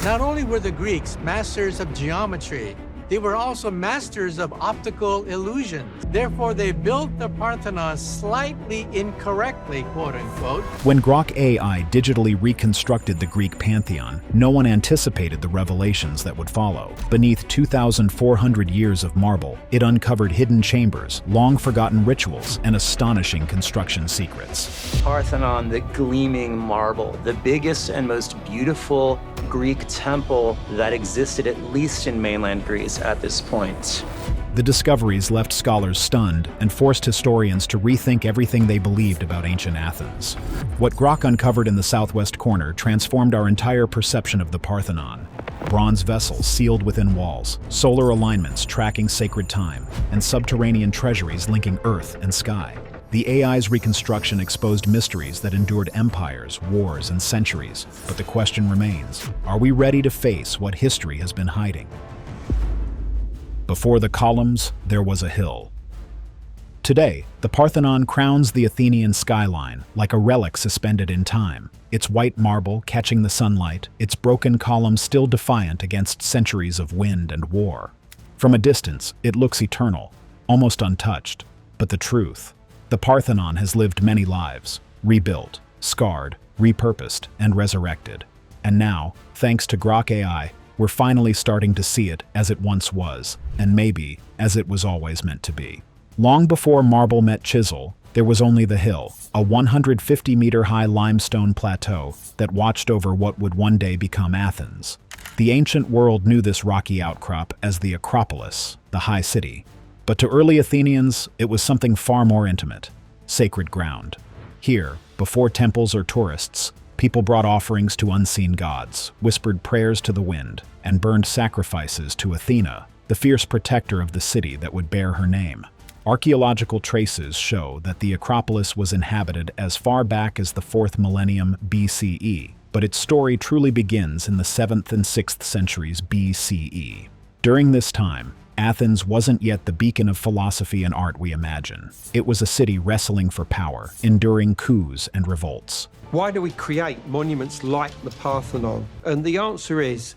Not only were the Greeks masters of geometry, they were also masters of optical illusions. Therefore, they built the Parthenon slightly incorrectly, quote unquote. When Grok AI digitally reconstructed the Greek Pantheon, no one anticipated the revelations that would follow. Beneath 2,400 years of marble, it uncovered hidden chambers, long-forgotten rituals, and astonishing construction secrets. Parthenon, the gleaming marble, the biggest and most beautiful Greek temple that existed at least in mainland Greece at this point. The discoveries left scholars stunned and forced historians to rethink everything they believed about ancient Athens. What Grok uncovered in the southwest corner transformed our entire perception of the Parthenon. Bronze vessels sealed within walls, solar alignments tracking sacred time, and subterranean treasuries linking earth and sky. The AI's reconstruction exposed mysteries that endured empires, wars, and centuries. But the question remains, are we ready to face what history has been hiding? Before the columns, there was a hill. Today, the Parthenon crowns the Athenian skyline like a relic suspended in time. Its white marble catching the sunlight, its broken columns still defiant against centuries of wind and war. From a distance, it looks eternal, almost untouched. But the truth, the Parthenon has lived many lives, rebuilt, scarred, repurposed, and resurrected. And now, thanks to Grok AI, we're finally starting to see it as it once was, and maybe as it was always meant to be. Long before marble met chisel, there was only the hill, a 150-meter-high limestone plateau that watched over what would one day become Athens. The ancient world knew this rocky outcrop as the Acropolis, the high city. But to early Athenians, it was something far more intimate, sacred ground. Here, before temples or tourists, people brought offerings to unseen gods, whispered prayers to the wind, and burned sacrifices to Athena, the fierce protector of the city that would bear her name. Archaeological traces show that the Acropolis was inhabited as far back as the 4th millennium BCE, but its story truly begins in the 7th and 6th centuries BCE. During this time, Athens wasn't yet the beacon of philosophy and art we imagine. It was a city wrestling for power, enduring coups and revolts. Why do we create monuments like the Parthenon? And the answer is,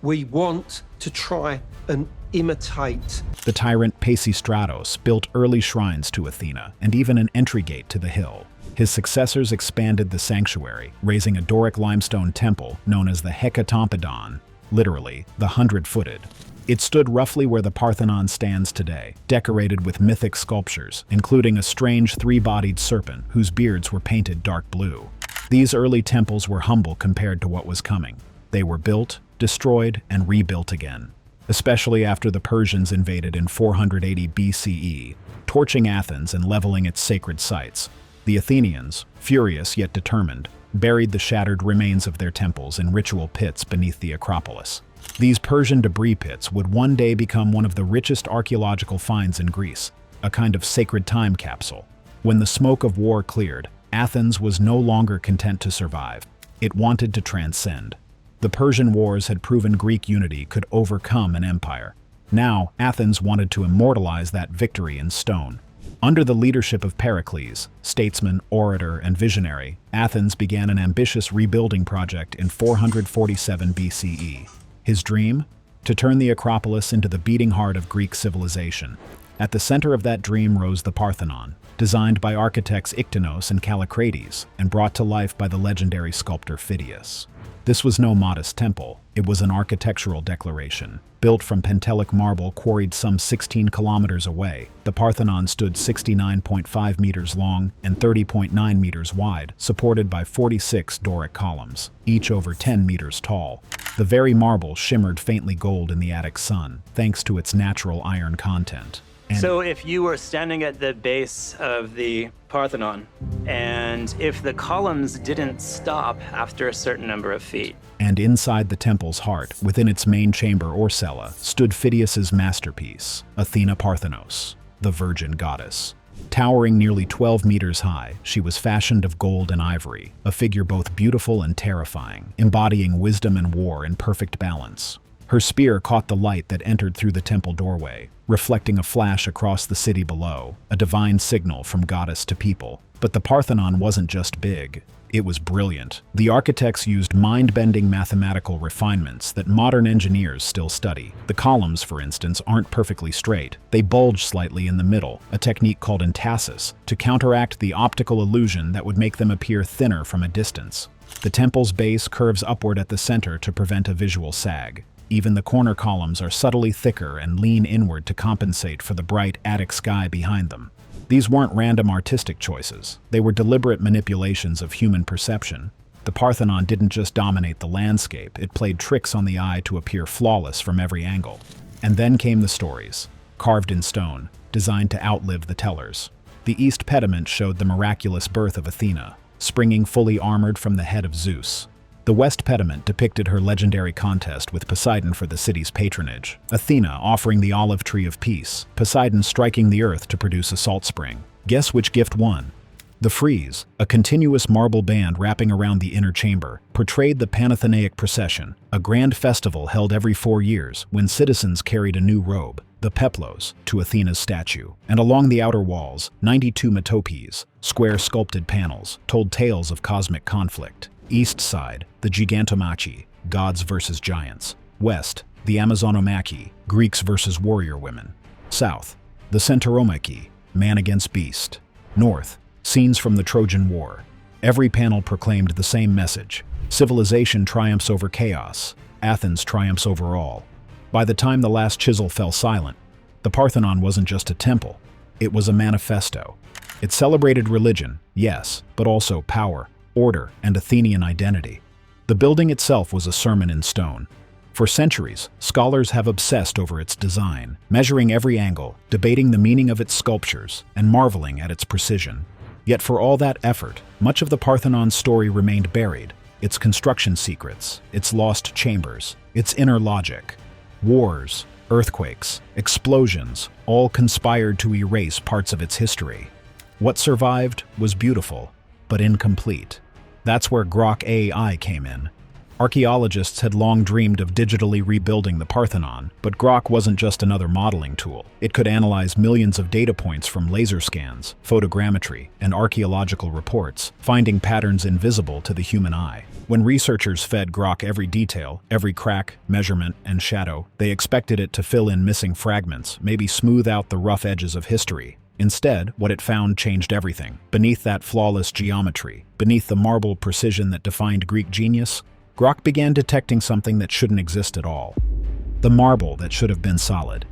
we want to try and imitate. The tyrant Pisistratos built early shrines to Athena and even an entry gate to the hill. His successors expanded the sanctuary, raising a Doric limestone temple known as the Hecatompedon, literally, the 100-footed. It stood roughly where the Parthenon stands today, decorated with mythic sculptures, including a strange three-bodied serpent whose beards were painted dark blue. These early temples were humble compared to what was coming. They were built, destroyed, and rebuilt again, especially after the Persians invaded in 480 BCE, torching Athens and leveling its sacred sites. The Athenians, furious yet determined, buried the shattered remains of their temples in ritual pits beneath the Acropolis. These Persian debris pits would one day become one of the richest archaeological finds in Greece, a kind of sacred time capsule. When the smoke of war cleared, Athens was no longer content to survive. It wanted to transcend. The Persian wars had proven Greek unity could overcome an empire. Now, Athens wanted to immortalize that victory in stone. Under the leadership of Pericles, statesman, orator, and visionary, Athens began an ambitious rebuilding project in 447 BCE. His dream? To turn the Acropolis into the beating heart of Greek civilization. At the center of that dream rose the Parthenon, designed by architects Iktinos and Callicrates, and brought to life by the legendary sculptor Phidias. This was no modest temple, it was an architectural declaration. Built from Pentelic marble quarried some 16 kilometers away, the Parthenon stood 69.5 meters long and 30.9 meters wide, supported by 46 Doric columns, each over 10 meters tall. The very marble shimmered faintly gold in the Attic sun, thanks to its natural iron content. So if you were standing at the base of the Parthenon, and if the columns didn't stop after a certain number of feet. And inside the temple's heart, within its main chamber or cella, stood Phidias's masterpiece, Athena Parthenos, the virgin goddess. Towering nearly 12 meters high, she was fashioned of gold and ivory, a figure both beautiful and terrifying, embodying wisdom and war in perfect balance. Her spear caught the light that entered through the temple doorway, reflecting a flash across the city below, a divine signal from goddess to people. But the Parthenon wasn't just big. It was brilliant. The architects used mind-bending mathematical refinements that modern engineers still study. The columns, for instance, aren't perfectly straight. They bulge slightly in the middle, a technique called entasis, to counteract the optical illusion that would make them appear thinner from a distance. The temple's base curves upward at the center to prevent a visual sag. Even the corner columns are subtly thicker and lean inward to compensate for the bright attic sky behind them. These weren't random artistic choices. They were deliberate manipulations of human perception. The Parthenon didn't just dominate the landscape, it played tricks on the eye to appear flawless from every angle. And then came the stories, carved in stone, designed to outlive the tellers. The east pediment showed the miraculous birth of Athena, springing fully armored from the head of Zeus. The west pediment depicted her legendary contest with Poseidon for the city's patronage, Athena offering the olive tree of peace, Poseidon striking the earth to produce a salt spring. Guess which gift won? The frieze, a continuous marble band wrapping around the inner chamber, portrayed the Panathenaic procession, a grand festival held every 4 years when citizens carried a new robe, the peplos, to Athena's statue. And along the outer walls, 92 metopes, square sculpted panels, told tales of cosmic conflict. East side, the Gigantomachy, gods versus giants. West, the Amazonomachy, Greeks versus warrior women. South, the Centauromachi, man against beast. North, scenes from the Trojan War. Every panel proclaimed the same message: civilization triumphs over chaos, Athens triumphs over all. By the time the last chisel fell silent, the Parthenon wasn't just a temple, it was a manifesto. It celebrated religion, yes, but also power, order, and Athenian identity. The building itself was a sermon in stone. For centuries, scholars have obsessed over its design, measuring every angle, debating the meaning of its sculptures, and marveling at its precision. Yet for all that effort, much of the Parthenon's story remained buried. Its construction secrets, its lost chambers, its inner logic. Wars, earthquakes, explosions, all conspired to erase parts of its history. What survived was beautiful, but incomplete. That's where Grok AI came in. Archaeologists had long dreamed of digitally rebuilding the Parthenon, but Grok wasn't just another modeling tool. It could analyze millions of data points from laser scans, photogrammetry, and archaeological reports, finding patterns invisible to the human eye. When researchers fed Grok every detail, every crack, measurement, and shadow, they expected it to fill in missing fragments, maybe smooth out the rough edges of history. Instead, what it found changed everything. Beneath that flawless geometry, beneath the marble precision that defined Greek genius, Grok began detecting something that shouldn't exist at all. The marble that should have been solid.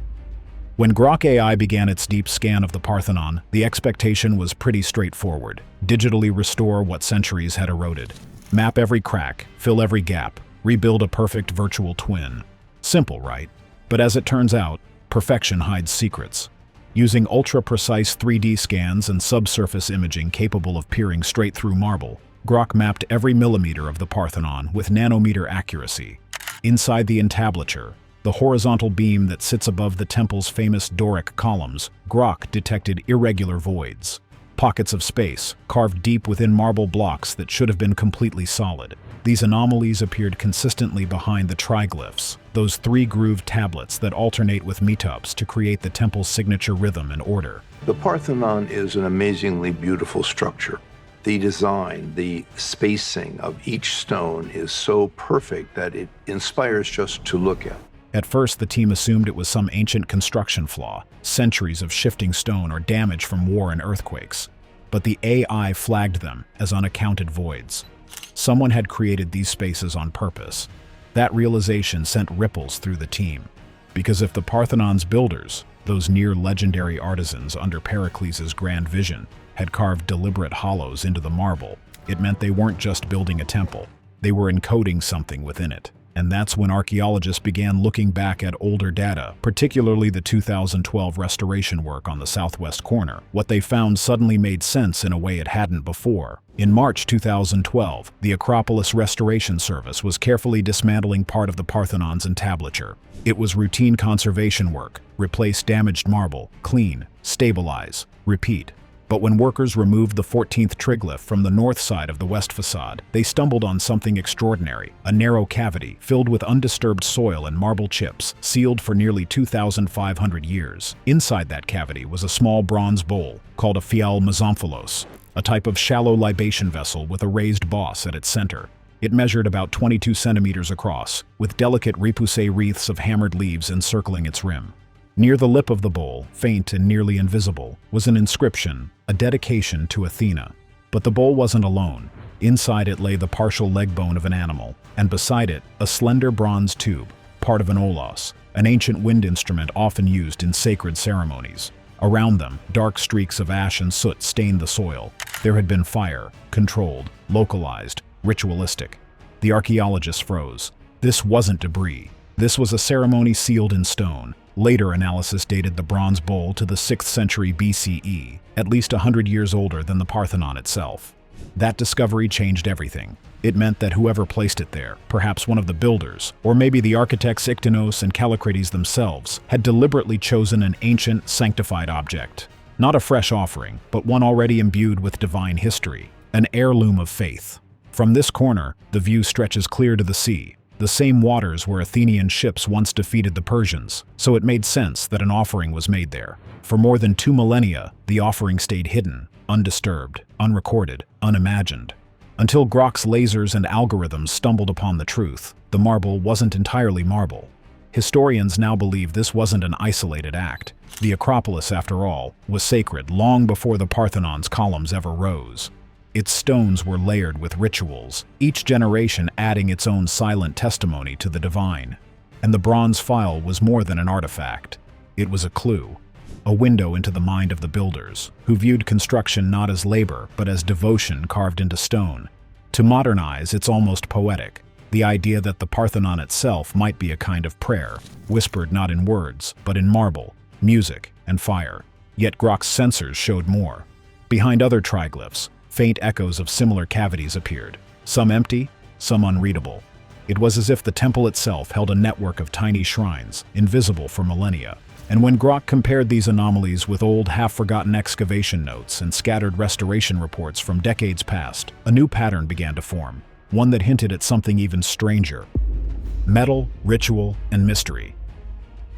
When Grok AI began its deep scan of the Parthenon, the expectation was pretty straightforward. Digitally restore what centuries had eroded. Map every crack, fill every gap, rebuild a perfect virtual twin. Simple, right? But as it turns out, perfection hides secrets. Using ultra-precise 3D scans and subsurface imaging capable of peering straight through marble, Grok mapped every millimeter of the Parthenon with nanometer accuracy. Inside the entablature, the horizontal beam that sits above the temple's famous Doric columns, Grok detected irregular voids. Pockets of space, carved deep within marble blocks that should have been completely solid. These anomalies appeared consistently behind the triglyphs, those 3-grooved tablets that alternate with metopes to create the temple's signature rhythm and order. The Parthenon is an amazingly beautiful structure. The design, the spacing of each stone is so perfect that it inspires just to look at. At first, the team assumed it was some ancient construction flaw, centuries of shifting stone or damage from war and earthquakes. But the AI flagged them as unaccounted voids. Someone had created these spaces on purpose. That realization sent ripples through the team. Because if the Parthenon's builders, those near-legendary artisans under Pericles' grand vision, had carved deliberate hollows into the marble, it meant they weren't just building a temple. They were encoding something within it. And that's when archaeologists began looking back at older data, particularly the 2012 restoration work on the southwest corner. What they found suddenly made sense in a way it hadn't before. In March 2012, the Acropolis Restoration Service was carefully dismantling part of the Parthenon's entablature. It was routine conservation work: replace damaged marble, clean, stabilize, repeat. But when workers removed the 14th triglyph from the north side of the west facade, they stumbled on something extraordinary, a narrow cavity filled with undisturbed soil and marble chips, sealed for nearly 2,500 years. Inside that cavity was a small bronze bowl, called a fial mesomphalos, a type of shallow libation vessel with a raised boss at its center. It measured about 22 centimeters across, with delicate repoussé wreaths of hammered leaves encircling its rim. Near the lip of the bowl, faint and nearly invisible, was an inscription, a dedication to Athena. But the bowl wasn't alone. Inside it lay the partial leg bone of an animal, and beside it, a slender bronze tube, part of an olos, an ancient wind instrument often used in sacred ceremonies. Around them, dark streaks of ash and soot stained the soil. There had been fire, controlled, localized, ritualistic. The archaeologists froze. This wasn't debris. This was a ceremony sealed in stone. Later analysis dated the bronze bowl to the 6th century BCE, at least 100 years older than the Parthenon itself. That discovery changed everything. It meant that whoever placed it there, perhaps one of the builders, or maybe the architects Iktinos and Callicrates themselves, had deliberately chosen an ancient, sanctified object. Not a fresh offering, but one already imbued with divine history, an heirloom of faith. From this corner, the view stretches clear to the sea, the same waters where Athenian ships once defeated the Persians, so it made sense that an offering was made there. For more than 2 millennia, the offering stayed hidden, undisturbed, unrecorded, unimagined. Until Grok's lasers and algorithms stumbled upon the truth, the marble wasn't entirely marble. Historians now believe this wasn't an isolated act. The Acropolis, after all, was sacred long before the Parthenon's columns ever rose. Its stones were layered with rituals, each generation adding its own silent testimony to the divine. And the bronze file was more than an artifact. It was a clue, a window into the mind of the builders, who viewed construction not as labor, but as devotion carved into stone. To modernize, it's almost poetic. The idea that the Parthenon itself might be a kind of prayer, whispered not in words, but in marble, music, and fire. Yet Grok's sensors showed more. Behind other triglyphs, faint echoes of similar cavities appeared, some empty, some unreadable. It was as if the temple itself held a network of tiny shrines, invisible for millennia. And when Grok compared these anomalies with old, half-forgotten excavation notes and scattered restoration reports from decades past, a new pattern began to form, one that hinted at something even stranger: metal, ritual, and mystery.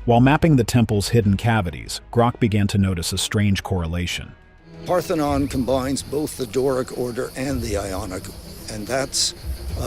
While mapping the temple's hidden cavities, Grok began to notice a strange correlation. Parthenon combines both the Doric order and the Ionic, and that's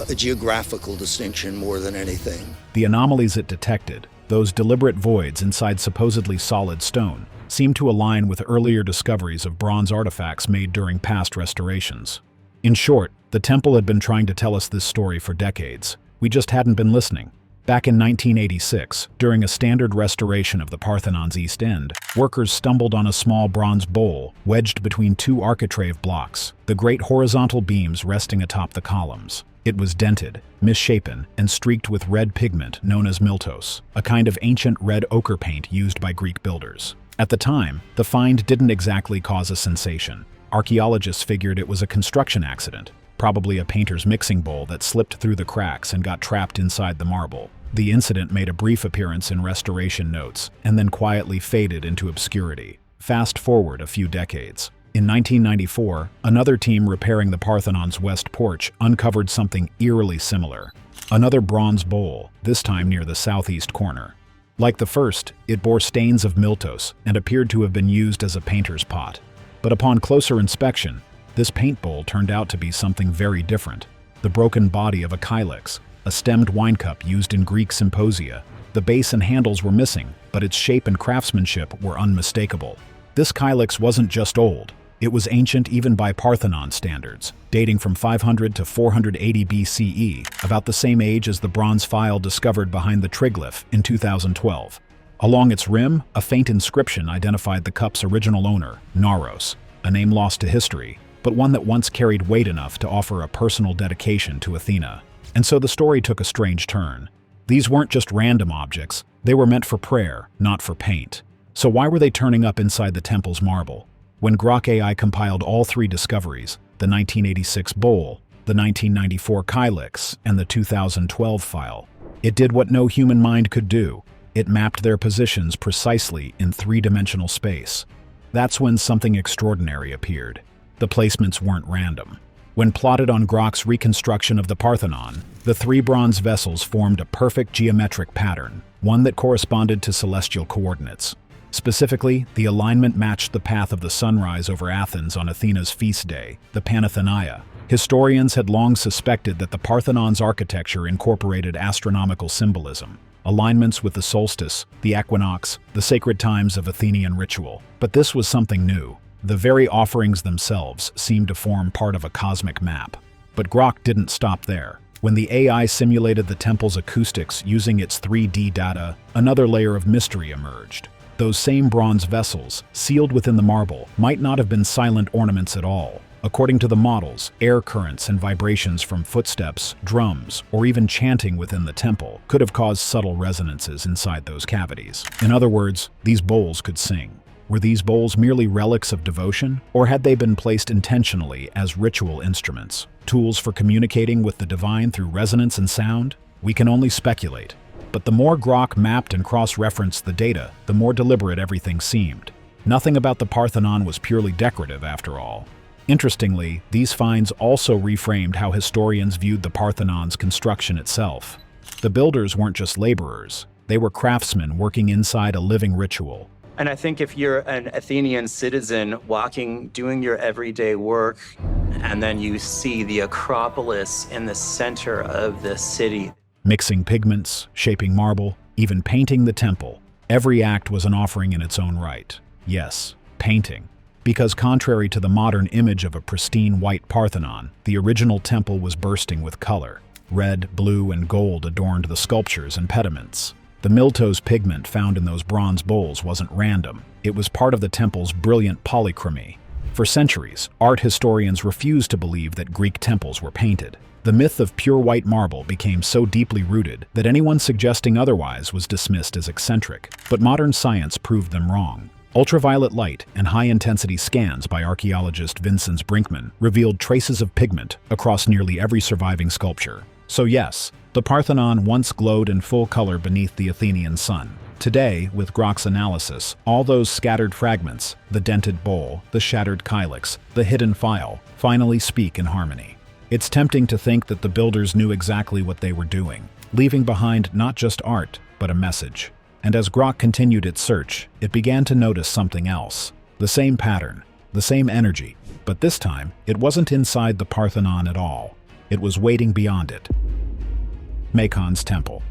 a geographical distinction more than anything. The anomalies it detected, those deliberate voids inside supposedly solid stone, seemed to align with earlier discoveries of bronze artifacts made during past restorations. In short, the temple had been trying to tell us this story for decades. We just hadn't been listening. Back in 1986, during a standard restoration of the Parthenon's east end, workers stumbled on a small bronze bowl wedged between 2 architrave blocks, the great horizontal beams resting atop the columns. It was dented, misshapen, and streaked with red pigment known as miltos, a kind of ancient red ochre paint used by Greek builders. At the time, the find didn't exactly cause a sensation. Archaeologists figured it was a construction accident, probably a painter's mixing bowl that slipped through the cracks and got trapped inside the marble. The incident made a brief appearance in restoration notes and then quietly faded into obscurity. Fast forward a few decades. In 1994, another team repairing the Parthenon's west porch uncovered something eerily similar. Another bronze bowl, this time near the southeast corner. Like the first, it bore stains of miltos and appeared to have been used as a painter's pot. But upon closer inspection, this paint bowl turned out to be something very different. The broken body of a kylix, a stemmed wine cup used in Greek symposia. The base and handles were missing, but its shape and craftsmanship were unmistakable. This kylix wasn't just old. It was ancient even by Parthenon standards, dating from 500 to 480 BCE, about the same age as the bronze file discovered behind the triglyph in 2012. Along its rim, a faint inscription identified the cup's original owner, Naros, a name lost to history, but one that once carried weight enough to offer a personal dedication to Athena. And so the story took a strange turn. These weren't just random objects, they were meant for prayer, not for paint. So why were they turning up inside the temple's marble? When Grok AI compiled all 3 discoveries, the 1986 bowl, the 1994 kylix, and the 2012 file, it did what no human mind could do. It mapped their positions precisely in 3-dimensional space. That's when something extraordinary appeared. The placements weren't random. When plotted on Grok's reconstruction of the Parthenon, the three bronze vessels formed a perfect geometric pattern, one that corresponded to celestial coordinates. Specifically, the alignment matched the path of the sunrise over Athens on Athena's feast day, the Pantheon. Historians had long suspected that the Parthenon's architecture incorporated astronomical symbolism, alignments with the solstice, the equinox, the sacred times of Athenian ritual. But this was something new. The very offerings themselves seemed to form part of a cosmic map. But Grok didn't stop there. When the AI simulated the temple's acoustics using its 3D data, another layer of mystery emerged. Those same bronze vessels, sealed within the marble, might not have been silent ornaments at all. According to the models, air currents and vibrations from footsteps, drums, or even chanting within the temple could have caused subtle resonances inside those cavities. In other words, these bowls could sing. Were these bowls merely relics of devotion, or had they been placed intentionally as ritual instruments, tools for communicating with the divine through resonance and sound? We can only speculate. But the more Grok mapped and cross-referenced the data, the more deliberate everything seemed. Nothing about the Parthenon was purely decorative, after all. Interestingly, these finds also reframed how historians viewed the Parthenon's construction itself. The builders weren't just laborers. They were craftsmen working inside a living ritual. And I think if you're an Athenian citizen doing your everyday work, and then you see the Acropolis in the center of the city, mixing pigments, shaping marble, even painting the temple, every act was an offering in its own right. Yes, painting. Because contrary to the modern image of a pristine white Parthenon, the original temple was bursting with color. Red, blue, and gold adorned the sculptures and pediments. The miltose pigment found in those bronze bowls wasn't random. It was part of the temple's brilliant polychromy. For centuries, art historians refused to believe that Greek temples were painted. The myth of pure white marble became so deeply rooted that anyone suggesting otherwise was dismissed as eccentric. But modern science proved them wrong. Ultraviolet light and high-intensity scans by archaeologist Vincent Brinkman revealed traces of pigment across nearly every surviving sculpture. So yes, the Parthenon once glowed in full color beneath the Athenian sun. Today, with Grok's analysis, all those scattered fragments, the dented bowl, the shattered kylix, the hidden phial, finally speak in harmony. It's tempting to think that the builders knew exactly what they were doing, leaving behind not just art, but a message. And as Grok continued its search, it began to notice something else. The same pattern, the same energy, but this time, it wasn't inside the Parthenon at all. It was waiting beyond it. Macon's temple.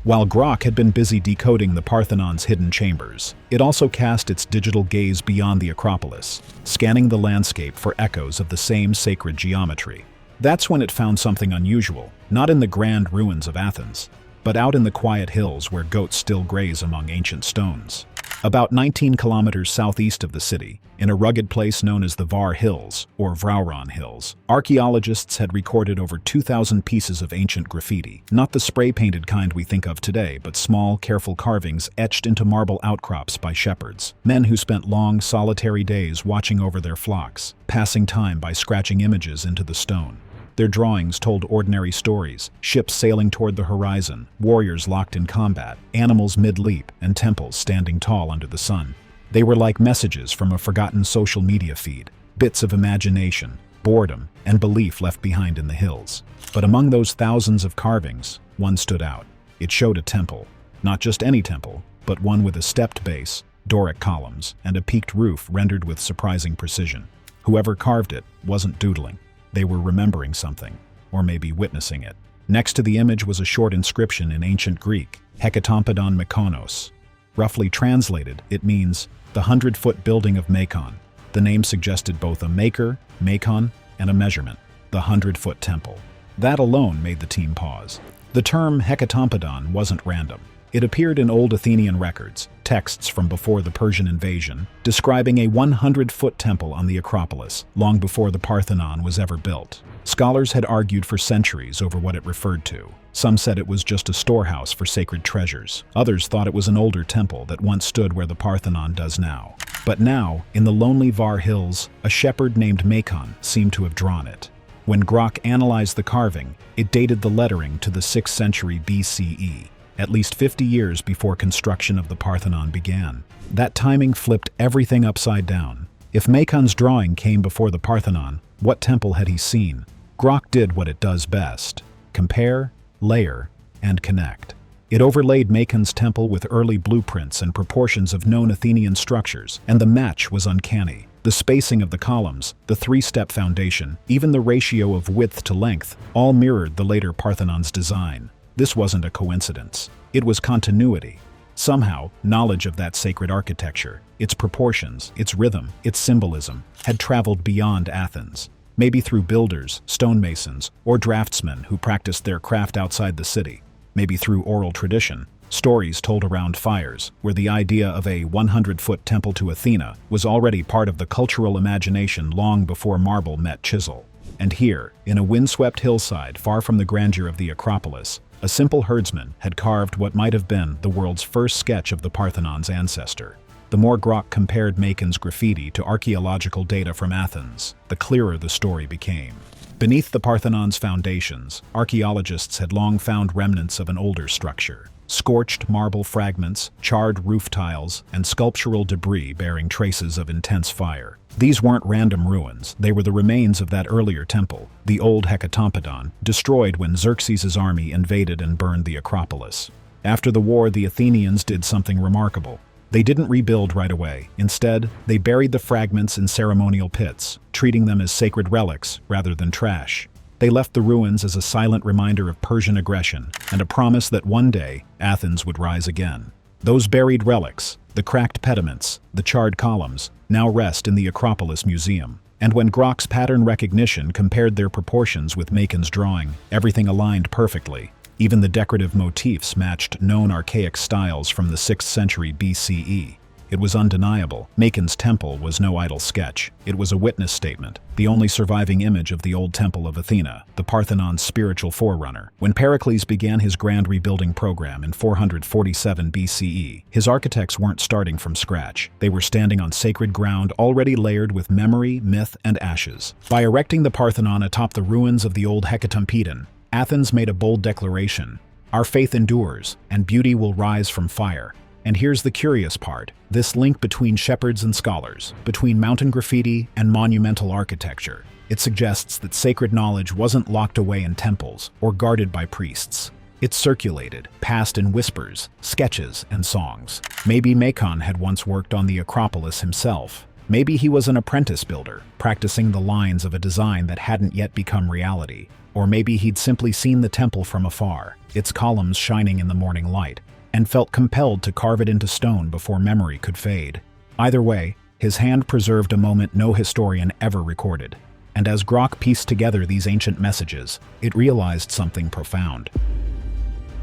While Grok had been busy decoding the Parthenon's hidden chambers, it also cast its digital gaze beyond the Acropolis, scanning the landscape for echoes of the same sacred geometry. That's when it found something unusual, not in the grand ruins of Athens, but out in the quiet hills where goats still graze among ancient stones. About 19 kilometers southeast of the city, in a rugged place known as the Var Hills, or Vrauron Hills, archaeologists had recorded over 2,000 pieces of ancient graffiti. Not the spray-painted kind we think of today, but small, careful carvings etched into marble outcrops by shepherds, men who spent long, solitary days watching over their flocks, passing time by scratching images into the stone. Their drawings told ordinary stories, ships sailing toward the horizon, warriors locked in combat, animals mid-leap, and temples standing tall under the sun. They were like messages from a forgotten social media feed, bits of imagination, boredom, and belief left behind in the hills. But among those thousands of carvings, one stood out. It showed a temple. Not just any temple, but one with a stepped base, Doric columns, and a peaked roof rendered with surprising precision. Whoever carved it wasn't doodling. They were remembering something, or maybe witnessing it. Next to the image was a short inscription in ancient Greek, Hekatompedon Mykonos. Roughly translated, it means the 100-foot building of Macon. The name suggested both a maker, Macon, and a measurement, the 100-foot temple. That alone made the team pause. The term Hekatompedon wasn't random. It appeared in old Athenian records, texts from before the Persian invasion, describing a 100-foot temple on the Acropolis, long before the Parthenon was ever built. Scholars had argued for centuries over what it referred to. Some said it was just a storehouse for sacred treasures. Others thought it was an older temple that once stood where the Parthenon does now. But now, in the lonely Var Hills, a shepherd named Macon seemed to have drawn it. When Grok analyzed the carving, it dated the lettering to the 6th century BCE. at least 50 years before construction of the Parthenon began. That timing flipped everything upside down. If Macon's drawing came before the Parthenon, what temple had he seen? Grok did what it does best: compare, layer, and connect. It overlaid Macon's temple with early blueprints and proportions of known Athenian structures, and the match was uncanny. The spacing of the columns, the three-step foundation, even the ratio of width to length, all mirrored the later Parthenon's design. This wasn't a coincidence. It was continuity. Somehow, knowledge of that sacred architecture, its proportions, its rhythm, its symbolism, had traveled beyond Athens. Maybe through builders, stonemasons, or draftsmen who practiced their craft outside the city. Maybe through oral tradition, stories told around fires, where the idea of a 100-foot temple to Athena was already part of the cultural imagination long before marble met chisel. And here, in a windswept hillside far from the grandeur of the Acropolis, a simple herdsman had carved what might have been the world's first sketch of the Parthenon's ancestor. The more Grok compared Macon's graffiti to archaeological data from Athens, the clearer the story became. Beneath the Parthenon's foundations, archaeologists had long found remnants of an older structure. Scorched marble fragments, charred roof tiles, and sculptural debris bearing traces of intense fire. These weren't random ruins, they were the remains of that earlier temple, the old Hecatompadon, destroyed when Xerxes' army invaded and burned the Acropolis. After the war, the Athenians did something remarkable. They didn't rebuild right away. Instead, they buried the fragments in ceremonial pits, treating them as sacred relics rather than trash. They left the ruins as a silent reminder of Persian aggression and a promise that one day, Athens would rise again. Those buried relics, the cracked pediments, the charred columns, now rest in the Acropolis Museum. And when Grok's pattern recognition compared their proportions with Macon's drawing, everything aligned perfectly. Even the decorative motifs matched known archaic styles from the 6th century BCE. It was undeniable. Macon's temple was no idle sketch. It was a witness statement, the only surviving image of the old temple of Athena, the Parthenon's spiritual forerunner. When Pericles began his grand rebuilding program in 447 BCE, his architects weren't starting from scratch. They were standing on sacred ground already layered with memory, myth, and ashes. By erecting the Parthenon atop the ruins of the old Hecatompadon, Athens made a bold declaration: our faith endures, and beauty will rise from fire. And here's the curious part: this link between shepherds and scholars, between mountain graffiti and monumental architecture. It suggests that sacred knowledge wasn't locked away in temples or guarded by priests. It circulated, passed in whispers, sketches, and songs. Maybe Macon had once worked on the Acropolis himself. Maybe he was an apprentice builder, practicing the lines of a design that hadn't yet become reality. Or maybe he'd simply seen the temple from afar, its columns shining in the morning light, and felt compelled to carve it into stone before memory could fade. Either way, his hand preserved a moment no historian ever recorded. And as Grok pieced together these ancient messages, it realized something profound.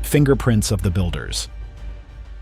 Fingerprints of the builders.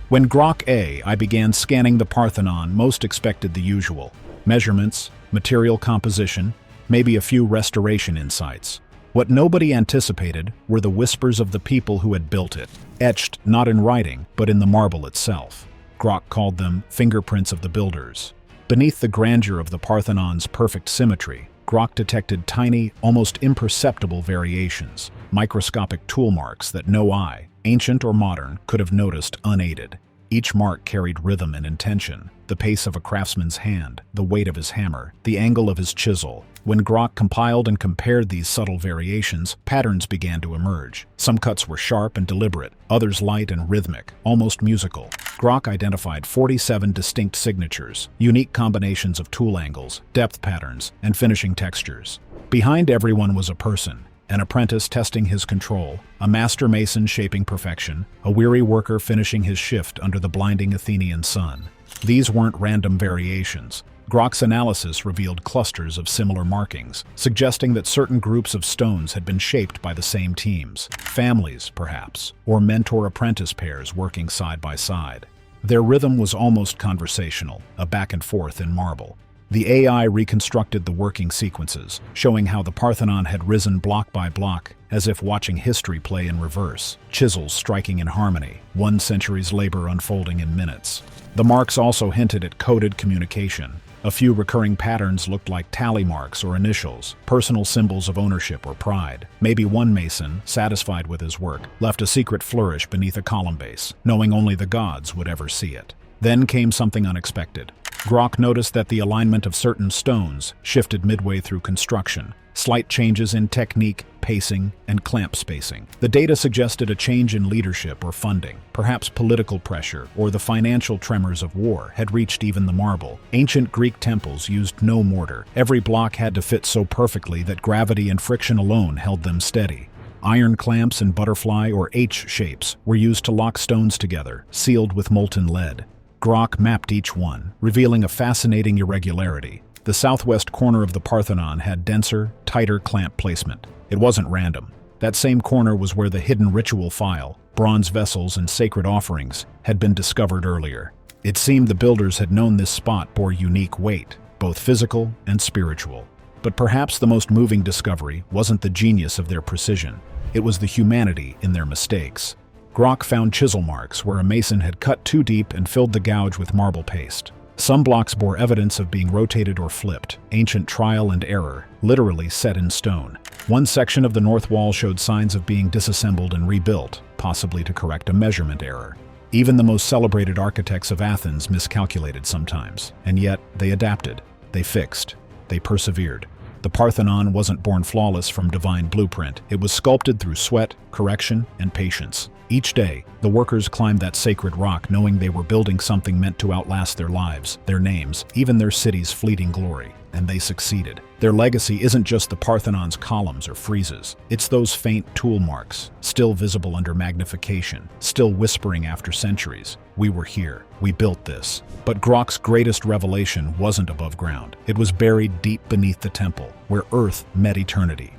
When Grok AI began scanning the Parthenon, most expected the usual: measurements, material composition, maybe a few restoration insights. What nobody anticipated were the whispers of the people who had built it, etched not in writing, but in the marble itself. Grok called them fingerprints of the builders. Beneath the grandeur of the Parthenon's perfect symmetry, Grok detected tiny, almost imperceptible variations, microscopic tool marks that no eye, ancient or modern, could have noticed unaided. Each mark carried rhythm and intention, the pace of a craftsman's hand, the weight of his hammer, the angle of his chisel. When Grok compiled and compared these subtle variations, patterns began to emerge. Some cuts were sharp and deliberate, others light and rhythmic, almost musical. Grok identified 47 distinct signatures, unique combinations of tool angles, depth patterns, and finishing textures. Behind everyone was a person: an apprentice testing his control, a master mason shaping perfection, a weary worker finishing his shift under the blinding Athenian sun. These weren't random variations. Grok's analysis revealed clusters of similar markings, suggesting that certain groups of stones had been shaped by the same teams, families, perhaps, or mentor-apprentice pairs working side by side. Their rhythm was almost conversational, a back and forth in marble. The AI reconstructed the working sequences, showing how the Parthenon had risen block by block, as if watching history play in reverse, chisels striking in harmony, one century's labor unfolding in minutes. The marks also hinted at coded communication, A few recurring patterns looked like tally marks or initials, personal symbols of ownership or pride. Maybe one mason, satisfied with his work, left a secret flourish beneath a column base, knowing only the gods would ever see it. Then came something unexpected. Grok noticed that the alignment of certain stones shifted midway through construction. Slight changes in technique, pacing, and clamp spacing. The data suggested a change in leadership or funding. Perhaps political pressure or the financial tremors of war had reached even the marble. Ancient Greek temples used no mortar. Every block had to fit so perfectly that gravity and friction alone held them steady. Iron clamps and butterfly or H shapes were used to lock stones together, sealed with molten lead. Grok mapped each one, revealing a fascinating irregularity. The southwest corner of the Parthenon had denser, tighter clamp placement. It wasn't random. That same corner was where the hidden ritual file, bronze vessels and sacred offerings, had been discovered earlier. It seemed the builders had known this spot bore unique weight, both physical and spiritual. But perhaps the most moving discovery wasn't the genius of their precision. It was the humanity in their mistakes. Grok found chisel marks where a mason had cut too deep and filled the gouge with marble paste. Some blocks bore evidence of being rotated or flipped, ancient trial and error, literally set in stone. One section of the north wall showed signs of being disassembled and rebuilt, possibly to correct a measurement error. Even the most celebrated architects of Athens miscalculated sometimes, and yet they adapted, they fixed, they persevered. The Parthenon wasn't born flawless from divine blueprint. It was sculpted through sweat, correction, and patience. Each day, the workers climbed that sacred rock knowing they were building something meant to outlast their lives, their names, even their city's fleeting glory. And they succeeded. Their legacy isn't just the Parthenon's columns or friezes. It's those faint tool marks, still visible under magnification, still whispering after centuries. We were here. We built this. But Grok's greatest revelation wasn't above ground. It was buried deep beneath the temple, where earth met eternity.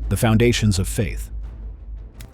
The foundations of faith.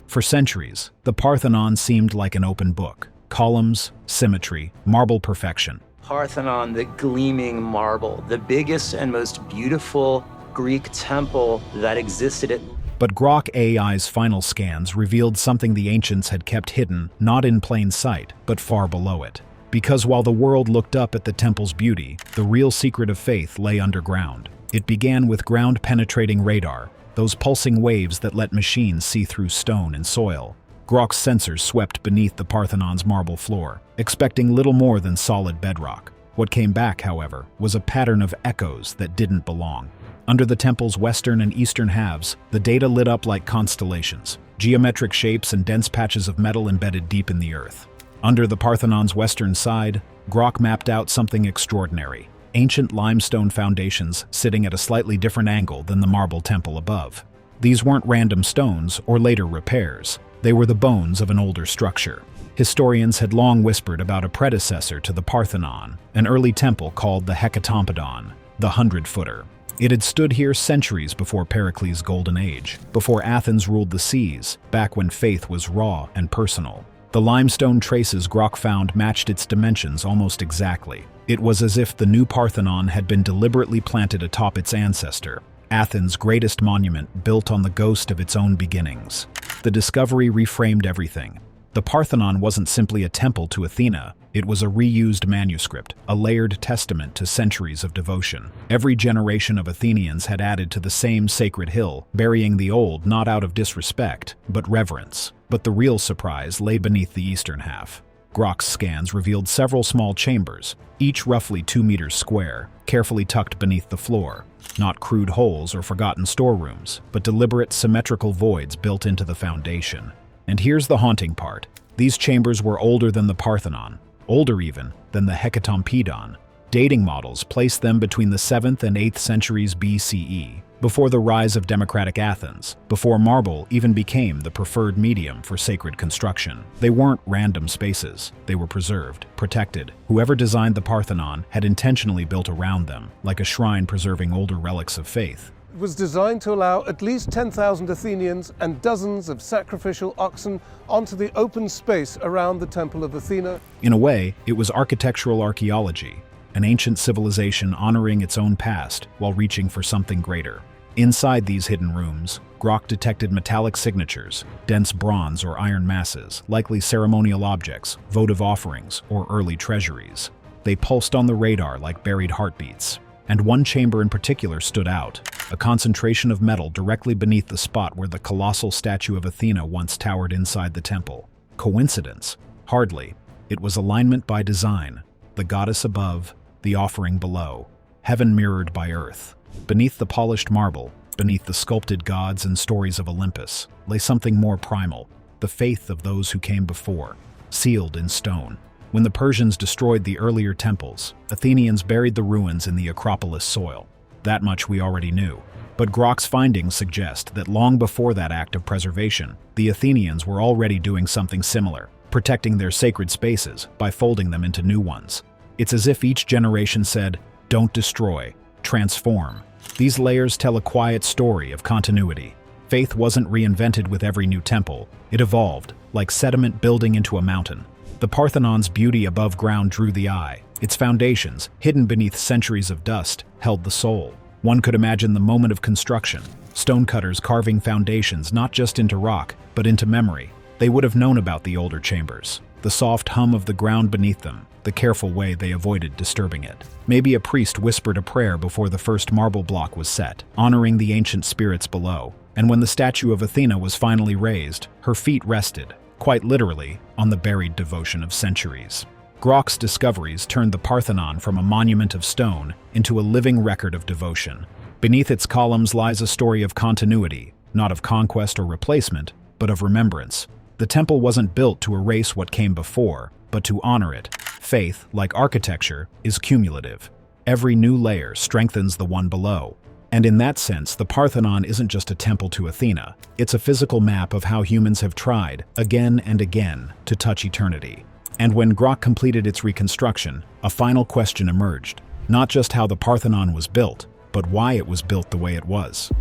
For centuries, the Parthenon seemed like an open book. Columns, symmetry, marble perfection. Parthenon, the gleaming marble, the biggest and most beautiful Greek temple that existed at. But Grok AI's final scans revealed something the ancients had kept hidden, not in plain sight, but far below it. Because while the world looked up at the temple's beauty, the real secret of faith lay underground. It began with ground-penetrating radar, those pulsing waves that let machines see through stone and soil. Grok's sensors swept beneath the Parthenon's marble floor, expecting little more than solid bedrock. What came back, however, was a pattern of echoes that didn't belong. Under the temple's western and eastern halves, the data lit up like constellations, geometric shapes and dense patches of metal embedded deep in the earth. Under the Parthenon's western side, Grok mapped out something extraordinary. Ancient limestone foundations sitting at a slightly different angle than the marble temple above. These weren't random stones or later repairs. They were the bones of an older structure. Historians had long whispered about a predecessor to the Parthenon, an early temple called the Hecatompadon, the 100-footer. It had stood here centuries before Pericles' golden age, before Athens ruled the seas, back when faith was raw and personal. The limestone traces Grok found matched its dimensions almost exactly. It was as if the new Parthenon had been deliberately planted atop its ancestor, Athens' greatest monument built on the ghost of its own beginnings. The discovery reframed everything. The Parthenon wasn't simply a temple to Athena, it was a reused manuscript, a layered testament to centuries of devotion. Every generation of Athenians had added to the same sacred hill, burying the old not out of disrespect, but reverence. But the real surprise lay beneath the eastern half. Grok's scans revealed several small chambers, each roughly 2 meters square, carefully tucked beneath the floor. Not crude holes or forgotten storerooms, but deliberate symmetrical voids built into the foundation. And here's the haunting part. These chambers were older than the Parthenon, older even than the Hecatompadon. Dating models placed them between the 7th and 8th centuries BCE, before the rise of democratic Athens, before marble even became the preferred medium for sacred construction. They weren't random spaces. They were preserved, protected. Whoever designed the Parthenon had intentionally built around them, like a shrine preserving older relics of faith. It was designed to allow at least 10,000 Athenians and dozens of sacrificial oxen onto the open space around the Temple of Athena. In a way, it was architectural archaeology, an ancient civilization honoring its own past while reaching for something greater. Inside these hidden rooms, Grok detected metallic signatures, dense bronze or iron masses, likely ceremonial objects, votive offerings, or early treasuries. They pulsed on the radar like buried heartbeats. And one chamber in particular stood out, a concentration of metal directly beneath the spot where the colossal statue of Athena once towered inside the temple. Coincidence? Hardly. It was alignment by design. The goddess above, the offering below. Heaven mirrored by earth. Beneath the polished marble, beneath the sculpted gods and stories of Olympus, lay something more primal, the faith of those who came before, sealed in stone. When the Persians destroyed the earlier temples, Athenians buried the ruins in the Acropolis soil. That much we already knew. But Grok's findings suggest that long before that act of preservation, the Athenians were already doing something similar, protecting their sacred spaces by folding them into new ones. It's as if each generation said, "Don't destroy, transform." These layers tell a quiet story of continuity. Faith wasn't reinvented with every new temple. It evolved, like sediment building into a mountain. The Parthenon's beauty above ground drew the eye. Its foundations, hidden beneath centuries of dust, held the soul. One could imagine the moment of construction, stonecutters carving foundations not just into rock, but into memory. They would have known about the older chambers, the soft hum of the ground beneath them, the careful way they avoided disturbing it. Maybe a priest whispered a prayer before the first marble block was set, honoring the ancient spirits below. And when the statue of Athena was finally raised, her feet rested, quite literally, on the buried devotion of centuries. Grok's discoveries turned the Parthenon from a monument of stone into a living record of devotion. Beneath its columns lies a story of continuity, not of conquest or replacement, but of remembrance. The temple wasn't built to erase what came before, but to honor it. Faith, like architecture, is cumulative. Every new layer strengthens the one below. And in that sense, the Parthenon isn't just a temple to Athena. It's a physical map of how humans have tried, again and again, to touch eternity. And when Grok completed its reconstruction, a final question emerged. Not just how the Parthenon was built, but why it was built the way it was.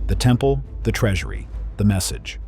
The temple, the treasury, the message.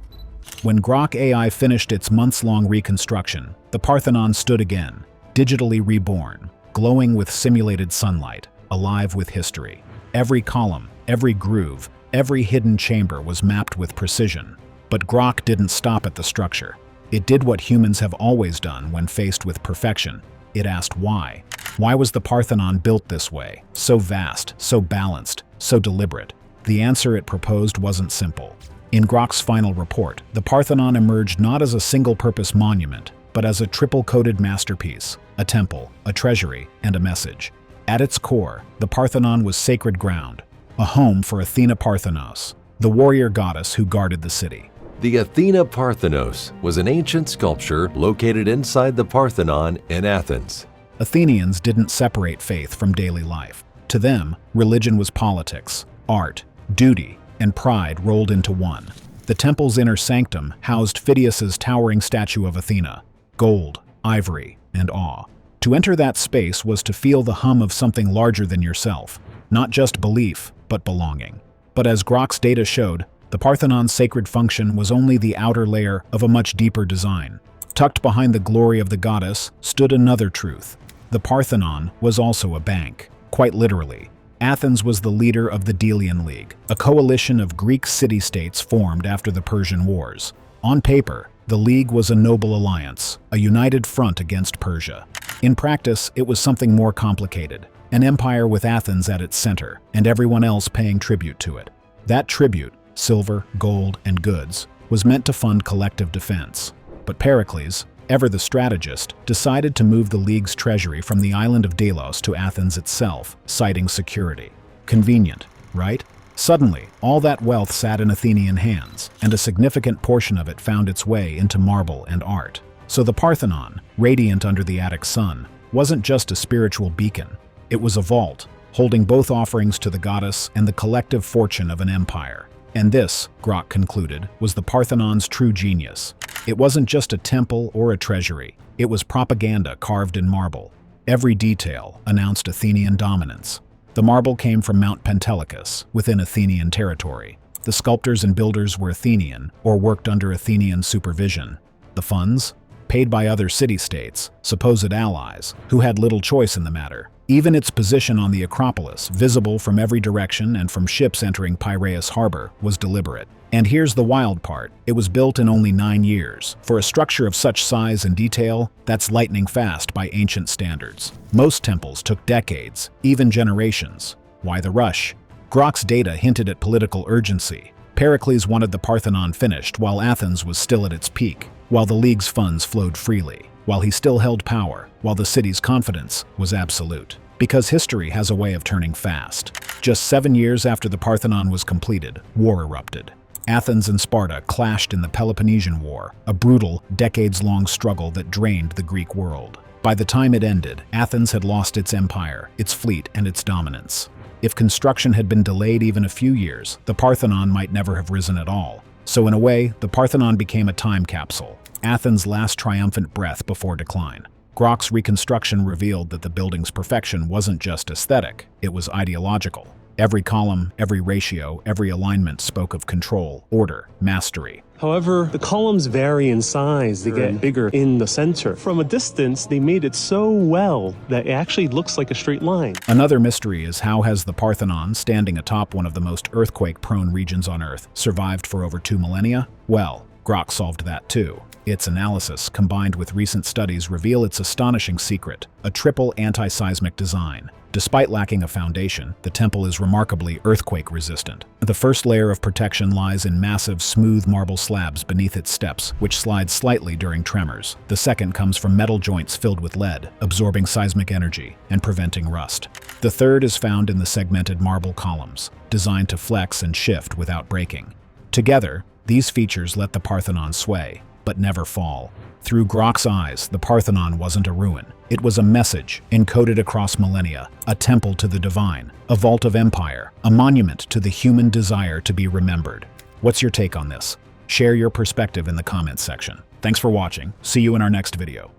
When Grok AI finished its months-long reconstruction, the Parthenon stood again, digitally reborn, glowing with simulated sunlight, alive with history. Every column, every groove, every hidden chamber was mapped with precision. But Grok didn't stop at the structure. It did what humans have always done when faced with perfection. It asked why. Why was the Parthenon built this way? So vast, so balanced, so deliberate. The answer it proposed wasn't simple. In Grok's final report, the Parthenon emerged not as a single-purpose monument, but as a triple-coated masterpiece, a temple, a treasury, and a message. At its core, the Parthenon was sacred ground, a home for Athena Parthenos, the warrior goddess who guarded the city. The Athena Parthenos was an ancient sculpture located inside the Parthenon in Athens. Athenians didn't separate faith from daily life. To them, religion was politics, art, duty, and pride rolled into one. The temple's inner sanctum housed Phidias's towering statue of Athena, gold, ivory, and awe. To enter that space was to feel the hum of something larger than yourself, not just belief, but belonging. But as Grok's data showed, the Parthenon's sacred function was only the outer layer of a much deeper design. Tucked behind the glory of the goddess stood another truth. The Parthenon was also a bank, quite literally. Athens was the leader of the Delian League, a coalition of Greek city-states formed after the Persian Wars. On paper, the League was a noble alliance, a united front against Persia. In practice, it was something more complicated, an empire with Athens at its center, and everyone else paying tribute to it. That tribute, silver, gold, and goods, was meant to fund collective defense. But Pericles, ever the strategist, decided to move the League's treasury from the island of Delos to Athens itself, citing security. Convenient, right? Suddenly, all that wealth sat in Athenian hands, and a significant portion of it found its way into marble and art. So the Parthenon, radiant under the Attic sun, wasn't just a spiritual beacon. It was a vault, holding both offerings to the goddess and the collective fortune of an empire. And this, Grok concluded, was the Parthenon's true genius. It wasn't just a temple or a treasury. It was propaganda carved in marble. Every detail announced Athenian dominance. The marble came from Mount Pentelicus, within Athenian territory. The sculptors and builders were Athenian, or worked under Athenian supervision. The funds? Paid by other city-states, supposed allies, who had little choice in the matter. Even its position on the Acropolis, visible from every direction and from ships entering Piraeus harbor, was deliberate. And here's the wild part. It was built in only 9 years. For a structure of such size and detail, that's lightning fast by ancient standards. Most temples took decades, even generations. Why the rush? Grok's data hinted at political urgency. Pericles wanted the Parthenon finished while Athens was still at its peak, while the League's funds flowed freely, while he still held power, while the city's confidence was absolute. Because history has a way of turning fast. Just 7 years after the Parthenon was completed, war erupted. Athens and Sparta clashed in the Peloponnesian War, a brutal, decades-long struggle that drained the Greek world. By the time it ended, Athens had lost its empire, its fleet, and its dominance. If construction had been delayed even a few years, the Parthenon might never have risen at all. So in a way, the Parthenon became a time capsule, Athens' last triumphant breath before decline. Grok's reconstruction revealed that the building's perfection wasn't just aesthetic, it was ideological. Every column, every ratio, every alignment spoke of control, order, mastery. However, the columns vary in size. They get bigger in the center. From a distance, they made it so well that it actually looks like a straight line. Another mystery is how has the Parthenon, standing atop one of the most earthquake-prone regions on Earth, survived for over 2 millennia? Well, Grok solved that too. Its analysis, combined with recent studies, reveal its astonishing secret, a triple anti-seismic design. Despite lacking a foundation, the temple is remarkably earthquake-resistant. The first layer of protection lies in massive, smooth marble slabs beneath its steps, which slide slightly during tremors. The second comes from metal joints filled with lead, absorbing seismic energy and preventing rust. The third is found in the segmented marble columns, designed to flex and shift without breaking. Together, these features let the Parthenon sway, but never fall. Through Grok's eyes, the Parthenon wasn't a ruin. It was a message, encoded across millennia, a temple to the divine, a vault of empire, a monument to the human desire to be remembered. What's your take on this? Share your perspective in the comments section. Thanks for watching. See you in our next video.